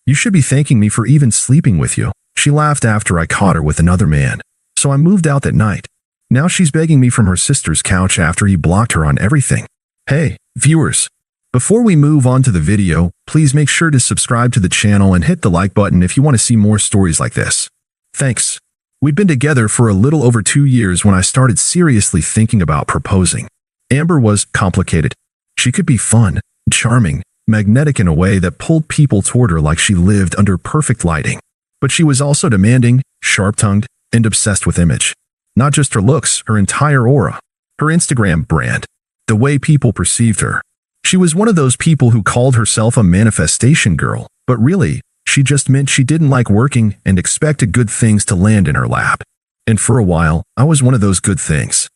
You should be thanking me for even sleeping with you. She laughed after I caught her with another man. So I moved out that night. Now she's begging me from her sister's couch after he blocked her on everything. Hey, viewers. Before we move on to the video, please make sure to subscribe to the channel and hit the like button if you want to see more stories like this. Thanks. We'd been together for a little over 2 years when I started seriously thinking about proposing. Amber was complicated. She could be fun, charming, magnetic in a way that pulled people toward her like she lived under perfect lighting. But she was also demanding, sharp-tongued, and obsessed with image. Not just her looks, her entire aura. Her Instagram brand. The way people perceived her. She was one of those people who called herself a manifestation girl, but really, she just meant she didn't like working and expected good things to land in her lap. And for a while, I was one of those good things.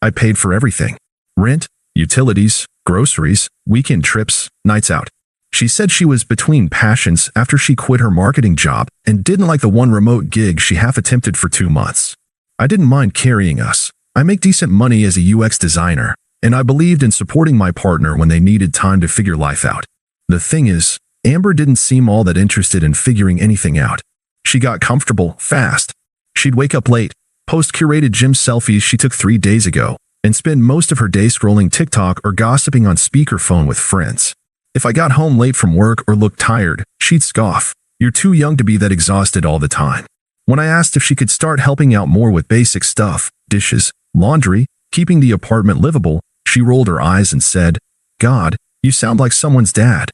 I paid for everything. Rent, utilities, groceries, weekend trips, nights out. She said she was between passions after she quit her marketing job and didn't like the one remote gig she half attempted for 2 months. I didn't mind carrying us. I make decent money as a UX designer, and I believed in supporting my partner when they needed time to figure life out. The thing is, Amber didn't seem all that interested in figuring anything out. She got comfortable fast. She'd wake up late, post curated gym selfies she took 3 days ago, and spend most of her day scrolling TikTok or gossiping on speakerphone with friends. If I got home late from work or looked tired, she'd scoff. You're too young to be that exhausted all the time. When I asked if she could start helping out more with basic stuff, dishes, laundry, keeping the apartment livable, she rolled her eyes and said, "God, you sound like someone's dad."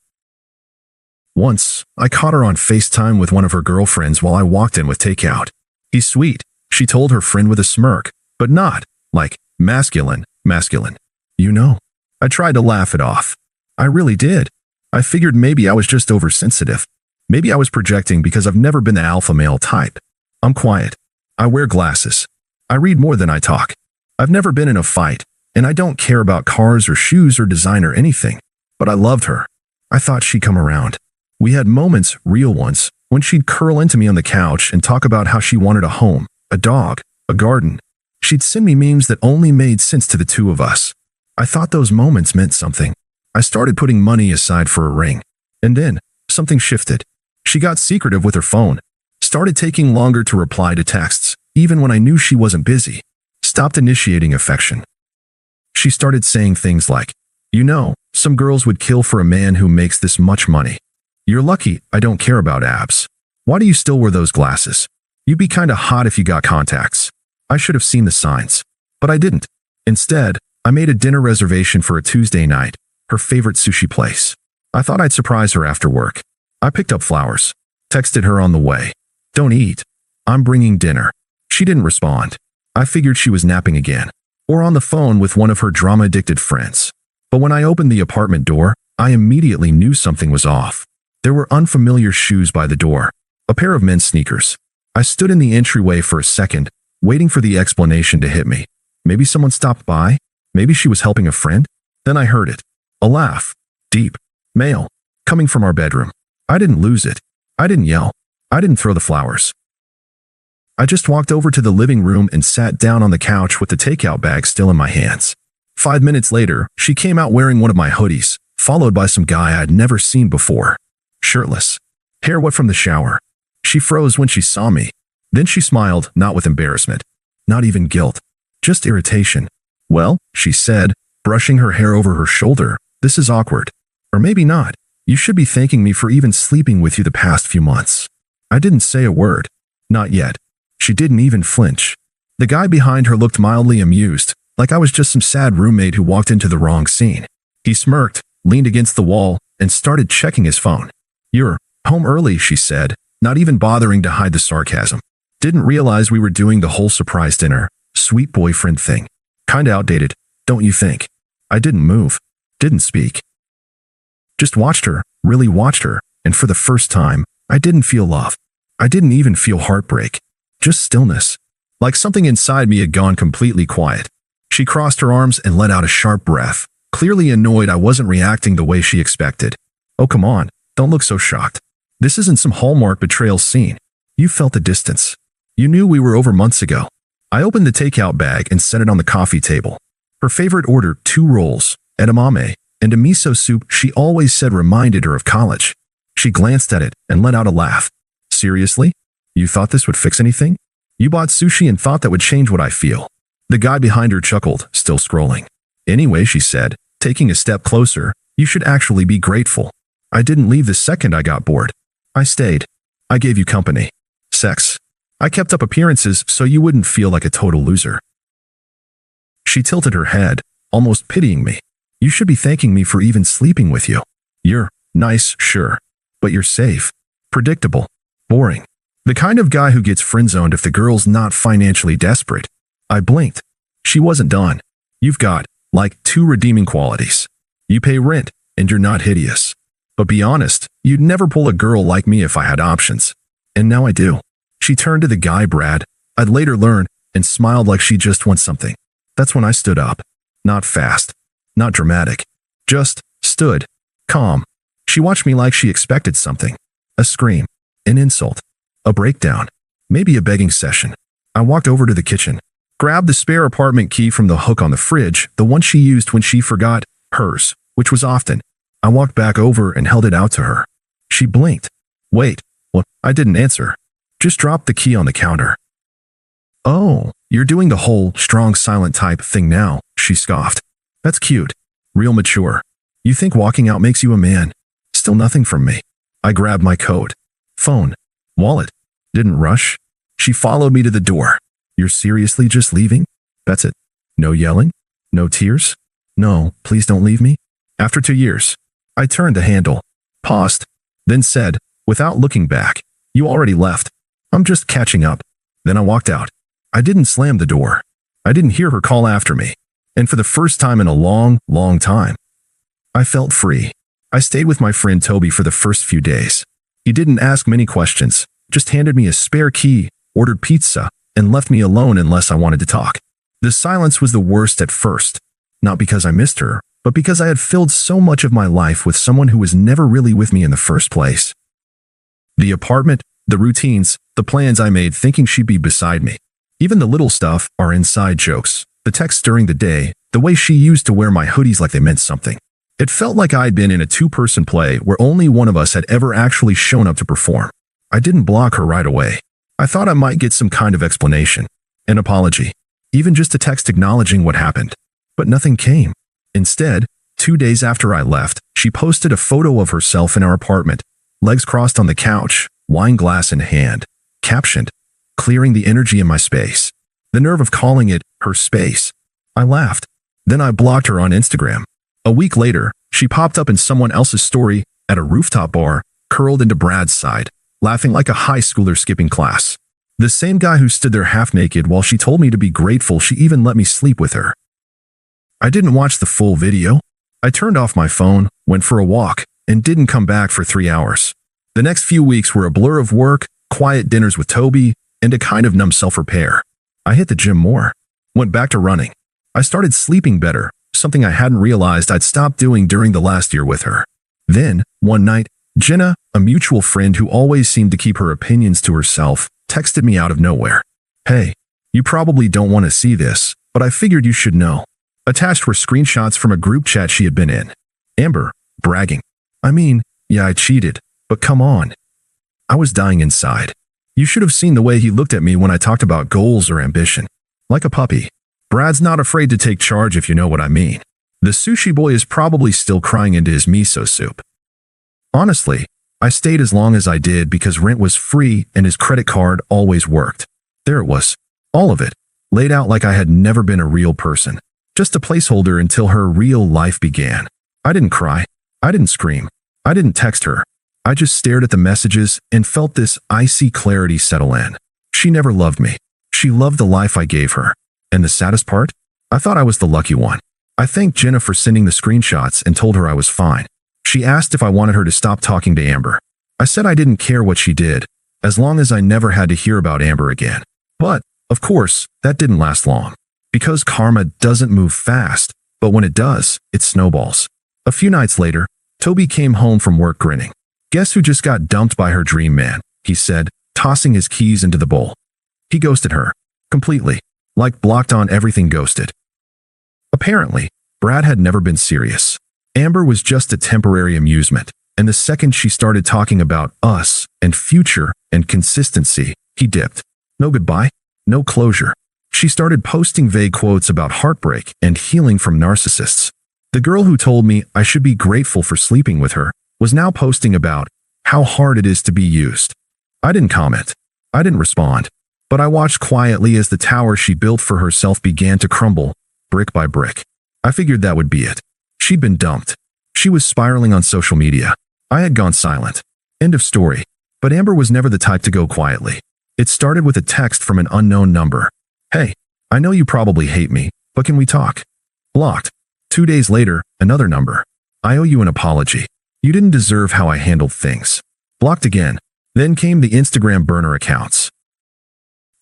Once, I caught her on FaceTime with one of her girlfriends while I walked in with takeout. "He's sweet," she told her friend with a smirk, but not, like, masculine. You know. I tried to laugh it off. I really did. I figured maybe I was just oversensitive. Maybe I was projecting because I've never been the alpha male type. I'm quiet. I wear glasses. I read more than I talk. I've never been in a fight, and I don't care about cars or shoes or design or anything. But I loved her. I thought she'd come around. We had moments, real ones, when she'd curl into me on the couch and talk about how she wanted a home, a dog, a garden. She'd send me memes that only made sense to the two of us. I thought those moments meant something. I started putting money aside for a ring. And then, something shifted. She got secretive with her phone. Started taking longer to reply to texts, even when I knew she wasn't busy. Stopped initiating affection. She started saying things like, "You know, some girls would kill for a man who makes this much money. You're lucky I don't care about abs. Why do you still wear those glasses? You'd be kinda hot if you got contacts." I should have seen the signs. But I didn't. Instead, I made a dinner reservation for a Tuesday night, her favorite sushi place. I thought I'd surprise her after work. I picked up flowers. Texted her on the way. "Don't eat. I'm bringing dinner." She didn't respond. I figured she was napping again. Or on the phone with one of her drama-addicted friends. But when I opened the apartment door, I immediately knew something was off. There were unfamiliar shoes by the door. A pair of men's sneakers. I stood in the entryway for a second, waiting for the explanation to hit me. Maybe someone stopped by? Maybe she was helping a friend? Then I heard it. A laugh. Deep. Male. Coming from our bedroom. I didn't lose it. I didn't yell. I didn't throw the flowers. I just walked over to the living room and sat down on the couch with the takeout bag still in my hands. 5 minutes later, she came out wearing one of my hoodies, followed by some guy I'd never seen before. Shirtless. Hair wet from the shower. She froze when she saw me. Then she smiled, not with embarrassment. Not even guilt. Just irritation. "Well," she said, brushing her hair over her shoulder, "this is awkward. Or maybe not. You should be thanking me for even sleeping with you the past few months." I didn't say a word. Not yet. She didn't even flinch. The guy behind her looked mildly amused, like I was just some sad roommate who walked into the wrong scene. He smirked, leaned against the wall, and started checking his phone. "You're home early," she said, not even bothering to hide the sarcasm. "Didn't realize we were doing the whole surprise dinner, sweet boyfriend thing. Kinda outdated, don't you think?" I didn't move. Didn't speak. Just watched her, really watched her, and for the first time, I didn't feel love. I didn't even feel heartbreak. Just stillness. Like something inside me had gone completely quiet. She crossed her arms and let out a sharp breath, clearly annoyed I wasn't reacting the way she expected. "Oh, come on, don't look so shocked. This isn't some Hallmark betrayal scene. You felt the distance. You knew we were over months ago." I opened the takeout bag and set it on the coffee table. Her favorite order, 2 rolls, edamame, and a miso soup she always said reminded her of college. She glanced at it and let out a laugh. Seriously? You thought this would fix anything? You bought sushi and thought that would change what I feel. The guy behind her chuckled, still scrolling. Anyway, she said, taking a step closer, you should actually be grateful. I didn't leave the second I got bored. I stayed. I gave you company. Sex. I kept up appearances so you wouldn't feel like a total loser. She tilted her head, almost pitying me. You should be thanking me for even sleeping with you. You're nice, sure. But you're safe. Predictable. Boring. The kind of guy who gets friend-zoned if the girl's not financially desperate. I blinked. She wasn't done. You've got, like, 2 redeeming qualities. You pay rent, and you're not hideous. But be honest, you'd never pull a girl like me if I had options. And now I do. She turned to the guy, Brad, I'd later learn, and smiled like she just wants something. That's when I stood up. Not fast. Not dramatic. Just stood. Calm. She watched me like she expected something. A scream. An insult. A breakdown. Maybe a begging session. I walked over to the kitchen. Grabbed the spare apartment key from the hook on the fridge, the one she used when she forgot hers, which was often. I walked back over and held it out to her. She blinked. Wait, well, I didn't answer. Just dropped the key on the counter. Oh, you're doing the whole strong silent type thing now, she scoffed. That's cute. Real mature. You think walking out makes you a man? Still nothing from me. I grabbed my coat. Phone. Wallet. Didn't rush. She followed me to the door. You're seriously just leaving? That's it. No yelling? No tears? No, please don't leave me. After 2 years. I turned the handle. Paused. Then said, without looking back, you already left. I'm just catching up. Then I walked out. I didn't slam the door. I didn't hear her call after me. And for the first time in a long, long time, I felt free. I stayed with my friend Toby for the first few days. He didn't ask many questions, just handed me a spare key, ordered pizza, and left me alone unless I wanted to talk. The silence was the worst at first, not because I missed her, but because I had filled so much of my life with someone who was never really with me in the first place. The apartment, the routines, the plans I made thinking she'd be beside me. Even the little stuff are inside jokes. The texts during the day, the way she used to wear my hoodies like they meant something. It felt like I'd been in a 2-person play where only one of us had ever actually shown up to perform. I didn't block her right away. I thought I might get some kind of explanation, an apology, even just a text acknowledging what happened. But nothing came. Instead, 2 days after I left, she posted a photo of herself in our apartment, legs crossed on the couch, wine glass in hand, captioned, clearing the energy in my space. The nerve of calling it her space. I laughed. Then I blocked her on Instagram. A week later, she popped up in someone else's story at a rooftop bar, curled into Brad's side, laughing like a high schooler skipping class. The same guy who stood there half naked while she told me to be grateful she even let me sleep with her. I didn't watch the full video. I turned off my phone, went for a walk, and didn't come back for 3 hours. The next few weeks were a blur of work, quiet dinners with Toby, and a kind of numb self-repair. I hit the gym more. Went back to running. I started sleeping better, something I hadn't realized I'd stopped doing during the last year with her. Then, one night, Jenna, a mutual friend who always seemed to keep her opinions to herself, texted me out of nowhere. Hey, you probably don't want to see this, but I figured you should know. Attached were screenshots from a group chat she had been in. Amber, bragging. I mean, yeah, I cheated, but come on. I was dying inside. You should have seen the way he looked at me when I talked about goals or ambition. Like a puppy. Brad's not afraid to take charge if you know what I mean. The sushi boy is probably still crying into his miso soup. Honestly, I stayed as long as I did because rent was free and his credit card always worked. There it was. All of it. Laid out like I had never been a real person. Just a placeholder until her real life began. I didn't cry. I didn't scream. I didn't text her. I just stared at the messages and felt this icy clarity settle in. She never loved me. She loved the life I gave her. And the saddest part? I thought I was the lucky one. I thanked Jenna for sending the screenshots and told her I was fine. She asked if I wanted her to stop talking to Amber. I said I didn't care what she did, as long as I never had to hear about Amber again. But, of course, that didn't last long. Because karma doesn't move fast, but when it does, it snowballs. A few nights later, Toby came home from work grinning. Guess who just got dumped by her dream man, he said, tossing his keys into the bowl. He ghosted her. Completely. Like blocked on everything ghosted. Apparently, Brad had never been serious. Amber was just a temporary amusement, And the second she started talking about us and future and consistency, he dipped. No goodbye, no closure. She started posting vague quotes about heartbreak and healing from narcissists. The girl who told me I should be grateful for sleeping with her was now posting about how hard it is to be used. I didn't comment. I didn't respond. But I watched quietly as the tower she built for herself began to crumble, brick by brick. I figured that would be it. She'd been dumped. She was spiraling on social media. I had gone silent. End of story. But Amber was never the type to go quietly. It started with a text from an unknown number. Hey, I know you probably hate me, but can we talk? Blocked. 2 days later, another number. I owe you an apology. You didn't deserve how I handled things. Blocked again. Then came the Instagram burner accounts.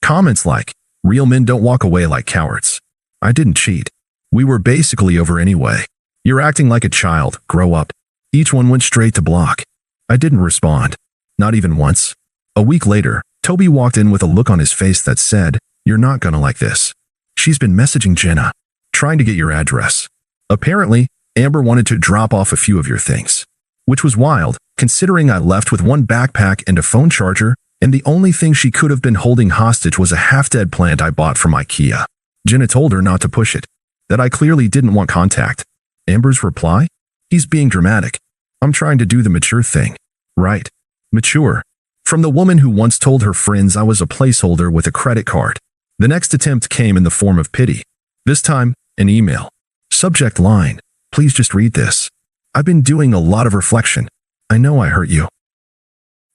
Comments like, real men don't walk away like cowards. I didn't cheat. We were basically over anyway. You're acting like a child, grow up. Each one went straight to block. I didn't respond. Not even once. A week later, Toby walked in with a look on his face that said, you're not gonna like this. She's been messaging Jenna, trying to get your address. Apparently, Amber wanted to drop off a few of your things. Which was wild, considering I left with one backpack and a phone charger, and the only thing she could have been holding hostage was a half-dead plant I bought from IKEA. Jenna told her not to push it, that I clearly didn't want contact. Amber's reply? He's being dramatic. I'm trying to do the mature thing. Right. Mature. From the woman who once told her friends I was a placeholder with a credit card. The next attempt came in the form of pity. This time, an email. Subject line. Please just read this. I've been doing a lot of reflection. I know I hurt you.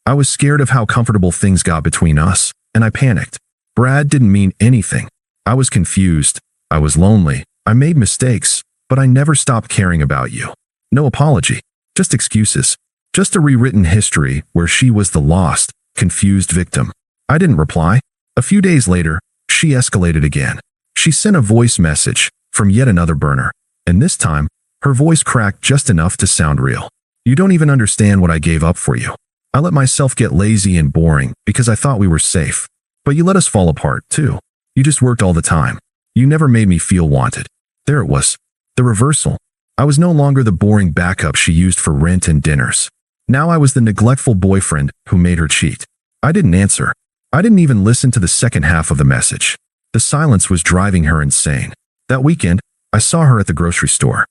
I was scared of how comfortable things got between us, and I panicked. Brad didn't mean anything. I was confused. I was lonely. I made mistakes, but I never stopped caring about you. No apology. Just excuses. Just a rewritten history where she was the lost, confused victim. I didn't reply. A few days later, she escalated again. She sent a voice message from yet another burner, and this time, her voice cracked just enough to sound real. You don't even understand what I gave up for you. I let myself get lazy and boring because I thought we were safe. But you let us fall apart, too. You just worked all the time. You never made me feel wanted. There it was. The reversal. I was no longer the boring backup she used for rent and dinners. Now I was the neglectful boyfriend who made her cheat. I didn't answer. I didn't even listen to the second half of the message. The silence was driving her insane. That weekend, I saw her at the grocery store.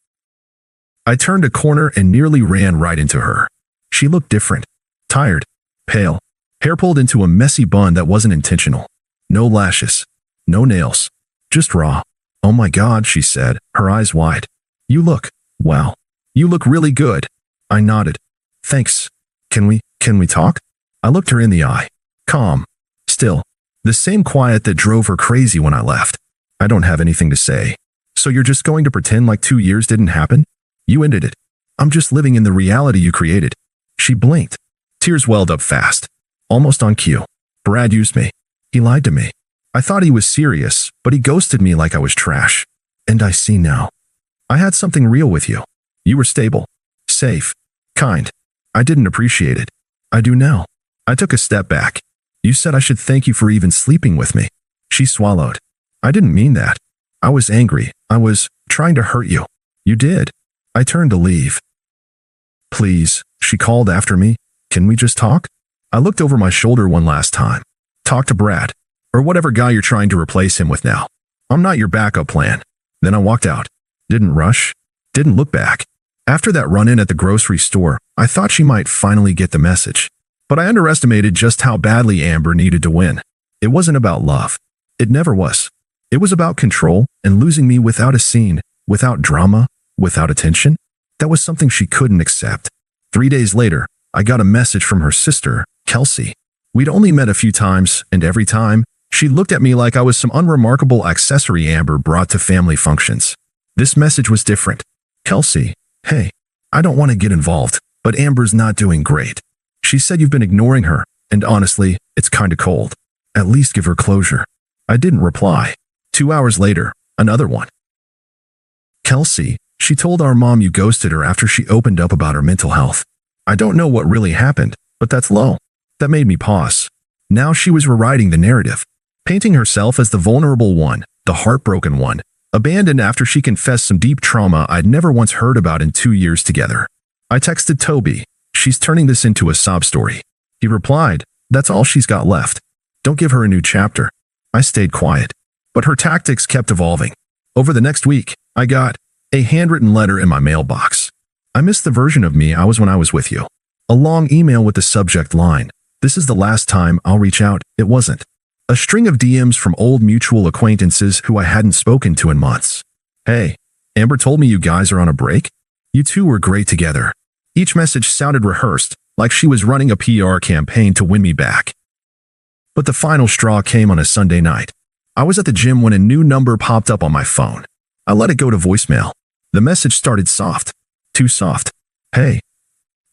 I turned a corner and nearly ran right into her. She looked different. Tired. Pale. Hair pulled into a messy bun that wasn't intentional. No lashes. No nails. Just raw. Oh my God, she said, her eyes wide. You look, wow. You look really good. I nodded. Thanks. Can we talk? I looked her in the eye. Calm. Still. The same quiet that drove her crazy when I left. I don't have anything to say. So you're just going to pretend like 2 years didn't happen? You ended it. I'm just living in the reality you created. She blinked. Tears welled up fast. Almost on cue. Brad used me. He lied to me. I thought he was serious, but he ghosted me like I was trash. And I see now. I had something real with you. You were stable. Safe. Kind. I didn't appreciate it. I do now. I took a step back. You said I should thank you for even sleeping with me. She swallowed. I didn't mean that. I was angry. I was trying to hurt you. You did. I turned to leave. Please, she called after me. Can we just talk? I looked over my shoulder one last time. Talk to Brad. Or whatever guy you're trying to replace him with now. I'm not your backup plan. Then I walked out. Didn't rush. Didn't look back. After that run-in at the grocery store, I thought she might finally get the message. But I underestimated just how badly Amber needed to win. It wasn't about love. It never was. It was about control and losing me without a scene, without drama, without attention. That was something she couldn't accept. 3 days later, I got a message from her sister, Kelsey. We'd only met a few times, and every time, she looked at me like I was some unremarkable accessory Amber brought to family functions. This message was different. Kelsey, hey, I don't want to get involved, but Amber's not doing great. She said you've been ignoring her, and honestly, it's kinda cold. At least give her closure. I didn't reply. 2 hours later, another one. Kelsey, she told our mom you ghosted her after she opened up about her mental health. I don't know what really happened, but that's low. That made me pause. Now she was rewriting the narrative, painting herself as the vulnerable one, the heartbroken one, abandoned after she confessed some deep trauma I'd never once heard about in 2 years together. I texted Toby. She's turning this into a sob story. He replied, that's all she's got left. Don't give her a new chapter. I stayed quiet. But her tactics kept evolving. Over the next week, I got a handwritten letter in my mailbox. I missed the version of me I was when I was with you. A long email with the subject line, this is the last time I'll reach out. It wasn't. A string of DMs from old mutual acquaintances who I hadn't spoken to in months. Hey, Amber told me you guys are on a break. You two were great together. Each message sounded rehearsed, like she was running a PR campaign to win me back. But the final straw came on a Sunday night. I was at the gym when a new number popped up on my phone. I let it go to voicemail. The message started soft. Too soft. Hey,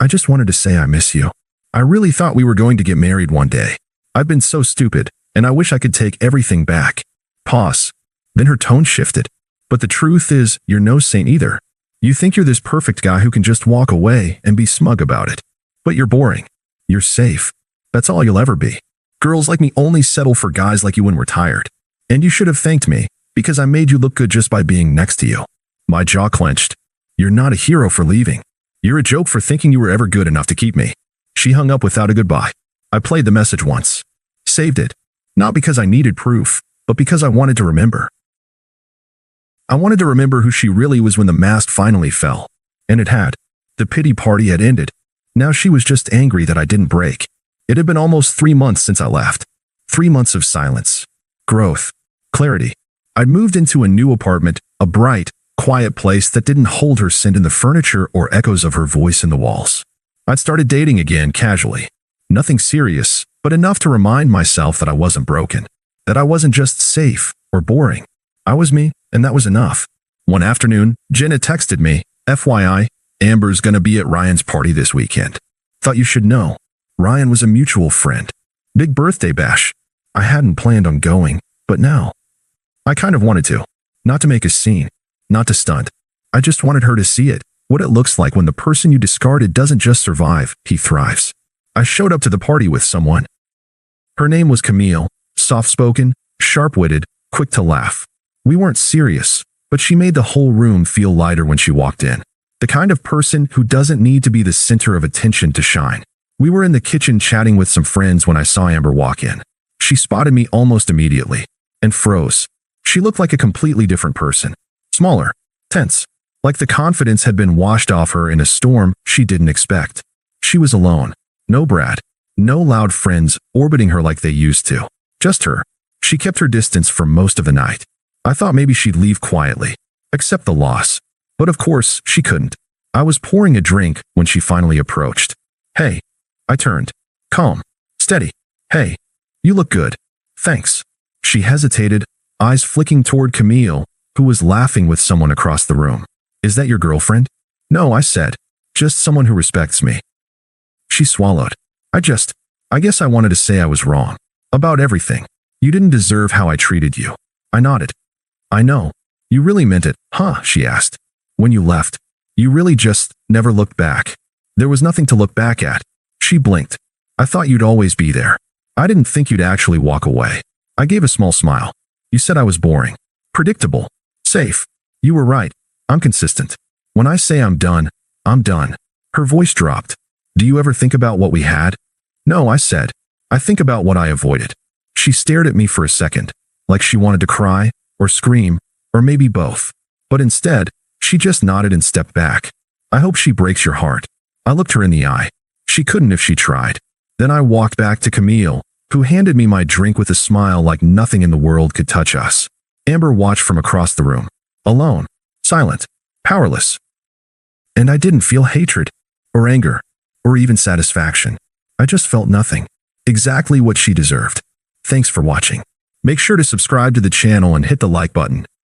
I just wanted to say I miss you. I really thought we were going to get married one day. I've been so stupid, and I wish I could take everything back. Pause. Then her tone shifted. But the truth is, you're no saint either. You think you're this perfect guy who can just walk away and be smug about it. But you're boring. You're safe. That's all you'll ever be. Girls like me only settle for guys like you when we're tired. And you should have thanked me, because I made you look good just by being next to you. My jaw clenched. You're not a hero for leaving. You're a joke for thinking you were ever good enough to keep me. She hung up without a goodbye. I played the message once. Saved it. Not because I needed proof, but because I wanted to remember. I wanted to remember who she really was when the mask finally fell. And it had. The pity party had ended. Now she was just angry that I didn't break. It had been almost 3 months since I left. 3 months of silence. Growth. Clarity. I'd moved into a new apartment, a bright, quiet place that didn't hold her scent in the furniture or echoes of her voice in the walls. I'd started dating again casually. Nothing serious, but enough to remind myself that I wasn't broken. That I wasn't just safe or boring. I was me, and that was enough. One afternoon, Jenna texted me, FYI, Amber's gonna be at Ryan's party this weekend. Thought you should know. Ryan was a mutual friend. Big birthday bash. I hadn't planned on going, but now. I kind of wanted to. Not to make a scene. Not to stunt. I just wanted her to see it. What it looks like when the person you discarded doesn't just survive, he thrives. I showed up to the party with someone. Her name was Camille, soft-spoken, sharp-witted, quick to laugh. We weren't serious, but she made the whole room feel lighter when she walked in. The kind of person who doesn't need to be the center of attention to shine. We were in the kitchen chatting with some friends when I saw Amber walk in. She spotted me almost immediately and froze. She looked like a completely different person. Smaller, tense, like the confidence had been washed off her in a storm she didn't expect. She was alone. No Brad. No loud friends orbiting her like they used to. Just her. She kept her distance for most of the night. I thought maybe she'd leave quietly, accept the loss. But of course, she couldn't. I was pouring a drink when she finally approached. Hey. I turned. Calm. Steady. Hey. You look good. Thanks. She hesitated, eyes flicking toward Camille, who was laughing with someone across the room. Is that your girlfriend? No, I said. Just someone who respects me. She swallowed. I guess I wanted to say I was wrong. About everything. You didn't deserve how I treated you. I nodded. I know. You really meant it, huh? She asked. When you left, you really just never looked back. There was nothing to look back at. She blinked. I thought you'd always be there. I didn't think you'd actually walk away. I gave a small smile. You said I was boring. Predictable. Safe. You were right. I'm consistent. When I say I'm done, I'm done. Her voice dropped. Do you ever think about what we had? No, I said. I think about what I avoided. She stared at me for a second, like she wanted to cry, or scream, or maybe both. But instead, she just nodded and stepped back. I hope she breaks your heart. I looked her in the eye. She couldn't if she tried. Then I walked back to Camille, who handed me my drink with a smile like nothing in the world could touch us. Amber watched from across the room. Alone. Silent. Powerless. And I didn't feel hatred, or anger, or even satisfaction. I just felt nothing. Exactly what she deserved. Thanks for watching. Make sure to subscribe to the channel and hit the like button.